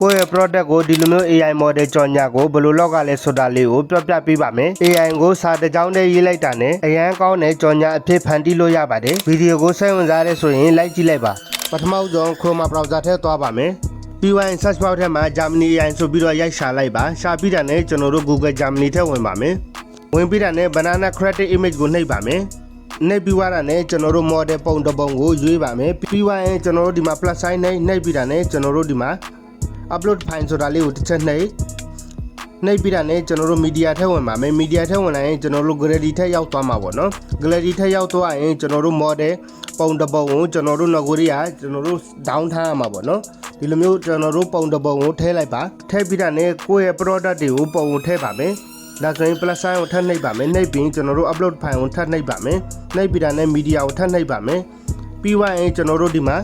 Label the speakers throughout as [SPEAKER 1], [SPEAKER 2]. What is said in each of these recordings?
[SPEAKER 1] ကိုယ့်ရဲ့ product ကိုဒီလိုမျိုး AI model ကြော်ညာကိုဘယ်လိုလောက်ကလဲဆိုတာလေးကိုပြောပြပေးပါမယ် AI ကိုစာတစ်ကြောင်းတည်းရေးလိုက်တာနဲ့အရန်ကောင်းတဲ့ကြော်ညာအဖြစ်ဖန်တီးလို့ရပါတယ်ဗီဒီယိုကိုစိတ်ဝင်စားတဲ့ဆိုရင် like ကြည့်လိုက်ပါပထမဆုံး Chrome browser ထဲသွားပါမယ်ပြီးရင် search bar ထဲမှာ Germany AI ဆိုပြီးတော့ရိုက်ရှာလိုက်ပါရှာပြီးတာနဲ့ကျွန်တော်တို့ Google Germany ထဲဝင်ပါမယ်ဝင်ပြီးတာနဲ့ banana created image ကိုနှိပ်ပါမယ်နှိပ်ပြီးသွားတာနဲ့ကျွန်တော်တို့ model ပုံတစ်ပုံကိုရွေးပါမယ်ပြီးရင်ကျွန်တော်တို့ဒီမှာ plus sign နှိပ်ပြီးတာနဲ့ကျွန်တော်တို့ဒီမှာ upload file ဆိုတာလေးကိုတစ်ချက်နှိပ်ပြီးတာနဲ့ကျွန်တော်တို့ media ထဲဝင်ပါမယ် media ထဲဝင်လာရင်ကျွန်တော်တို့ gallery ထဲရောက်သွားမှာပေါ့နော် gallery ထဲရောက်သွားရင်ကျွန်တော်တို့ model ပုံတစ်ပုံကိုကျွန်တော်တို့ ငကိုရီးယားကျွန်တော်တို့ down ထားရမှာပေါ့နော်ဒီလိုမျိုးကျွန်တော်တို့ပုံတစ်ပုံကိုထည့်လိုက်ပါထည့်ပြီးတာနဲ့ကိုယ့်ရဲ့ product တွေကိုပုံကိုထည့်ပါမယ်ဒါဆိုရင် plus sign ကိုထပ်နှိပ်ပါမယ်နှိပ်ပြီးကျွန်တော်တို့ upload file ကိုထပ်နှိပ်ပါမယ်နှိပ်ပြီးတာနဲ့ media ကိုထပ်နှိပ်ပါမယ်ပြီးသွားရင်ကျွန်တော်တို့ဒီမှာ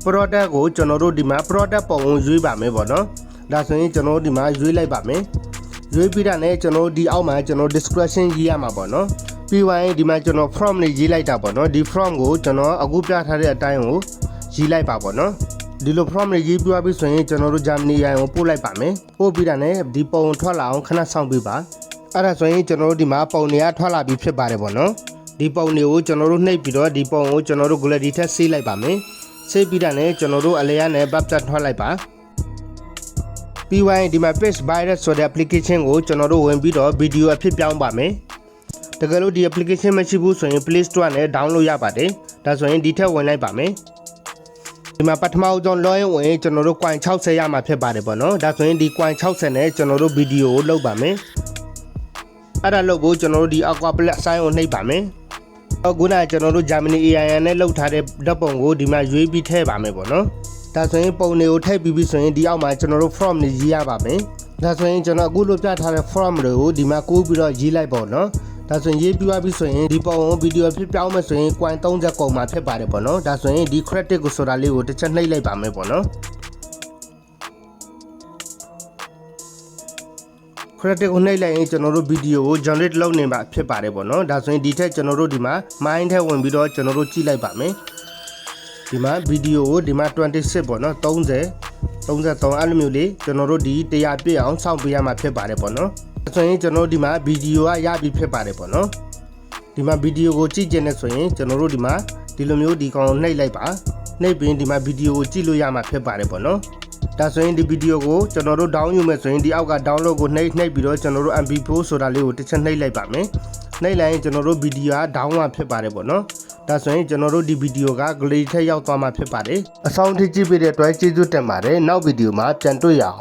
[SPEAKER 1] product ကိုကျွန်တော်တို့ဒီမှာ product ပုံကိုရွေးပါမယ်ပေါ့နော်ဒါဆိုရင်ကျွန်တော်တို့ဒီမှာရွေးလိုက်ပါမယ်ရွေးပြီးတာနဲ့ကျွန်တော်တို့ဒီအောက်မှာကျွန်တော် description ရေးရမှာပေါ့နော်ပြီးသွားရင်ဒီမှာကျွန်တော် from နဲ့ရေးလိုက်တာပေါ့နော်ဒီ from ကိုကျွန်တော်အခုပြထားတဲ့အတိုင်းကိုရေးလိုက်ပါပေါ့နော်ဒီလို from နဲ့ရေးပြပြီးဆိုရင်ကျွန်တော်တို့ Germany AI ကိုပို့လိုက်ပါမယ်ပို့ပြီးတာနဲ့ဒီပုံထွက်လာအောင်ခဏစောင့်ပေးပါအဲ့ဒါဆိုရင်ကျွန်တော်တို့ဒီမှာပုံတွေကထွက်လာပြီးဖြစ်ပါတယ်ပေါ့နော်ဒီပုံတွေကိုကျွန်တော်တို့နှိပ်ပြီးတော့ဒီပုံကိုကျွန်တော်တို့ gallery ထက်ဆေးလိုက်ပါမယ်ဆေးပြီးတာနဲ့ကျွန်တော်တို့အလဲရနဲ့ပတ်သက်ထွက်လိုက်ပါပြီးဝိုင်းဒီမှာ Page Virus ဆိုတဲ့ application ကိုကျွန်တော်တို့ဝင်ပြီးတော့ video အဖြစ်ပြောင်းပါမယ်တကယ်လို့ဒီ application မရှိဘူးဆိုရင် Play Store နဲ့ download ရပါတယ်ဒါဆိုရင်ဒီထက်ဝင်လိုက်ပါမယ်ဒီမှာပထမဆုံး login ဝင်ကျွန်တော်တို့ coin 60ရမှာဖြစ်ပါတယ်ပေါ့နော်ဒါဆိုရင်ဒီ coin 60နဲ့ကျွန်တော်တို့ video ကိုလုပ်ပါမယ်အဲ့ဒါလုပ်ဖို့ကျွန်တော်တို့ဒီ aqua plus sign ကိုနှိပ်ပါမယ်အခုနကကျွန်တော်တို့ Germany AI နဲ့လောက်ထားတဲ့ဓာတ်ပုံကိုဒီမှာရွေးပြီးထည့်ပါမယ်ပေါ့နော်ဒါဆိုရင်ပုံတွေကိုထည့်ပြီးဆိုရင်ဒီအောက်မှာကျွန်တော်တို့ from နဲ့ရေးရပါမယ်ဒါဆိုရင်ကျွန်တော်အခုလိုပြထားတဲ့ from တွေကိုဒီမှာကိုးပြီးတော့ရေးလိုက်ပေါ့နော်ဒါဆိုရင်ရေးပြီးသွားပြီဆိုရင်ဒီပုံကိုဗီဒီယိုဖြစ်ပြောင်းမယ်ဆိုရင် coin 30ကုန်မှာဖြစ်ပါတယ်ပေါ့နော်ဒါဆိုရင်ဒီ credit ကိုဆိုတာလေးကိုတစ်ချက်နှိပ်လိုက်ပါမယ်ပေါ့နော်credit ကိုနှိပ်လိုက်ရင်ကျွန်တော်တို့ဗီဒီယိုကို generate လုပ်နေမှာဖြစ်ပါတယ်ပေါ့နော်ဒါဆိုရင်ဒီထက်ကျွန်တော်တို့ဒီမှာ mind ထဲဝင်ပြီးတော့ကျွန်တော်တို့ကြည့်လိုက်ပါမယ်ဒီမှာဗီဒီယိုကိုဒီမှာ26ပေါ့နော်30 33အဲ့လိုမျိုးလေးကျွန်တော်တို့ဒီ100ပြည့်အောင်စောင့်ပေးရမှာဖြစ်ပါတယ်ပေါ့နော်ဆိုရင်ကျွန်တော်ဒီမှာဗီဒီယိုကရပြီဖြစ်ပါတယ်ပေါ့နော်ဒီမှာဗီဒီယိုကိုကြည့်ကျင်နေဆိုရင်ကျွန်တော်တို့ဒီမှာဒီလိုမျိုးဒီကောင်နှိပ်လိုက်ပါနှိပ်ပြီးဒီမှာဗီဒီယိုကိုကြည့်လို့ရမှာဖြစ်ပါတယ်ပေါ့နော်ဒါဆိုရင်ဒီဗီဒီယိုကိုကျွန်တော်တို့ down ယူမယ်ဆိုရင်ဒီအောက်က download ကိုနှိပ်ပြီးတော့ကျွန်တော်တို့ MP4 ဆိုတာလေးကိုတစ်ချက်နှိပ်လိုက်ပါမယ်နှိပ်လိုက်ရင်ကျွန်တော်တို့ဗီဒီယိုက down မှာဖြစ်ပါတယ်ပေါ့နော်ဒါဆိုရင်ကျွန်တော်တို့ဒီဗီဒီယိုက gallery ထဲရောက်သွားမှာဖြစ်ပါတယ်အဆုံးထိကြည့်ပေးတဲ့အတွက်ကျေးဇူးတင်ပါတယ်နောက်ဗီဒီယိုမှာပြန်တွေ့ရအောင်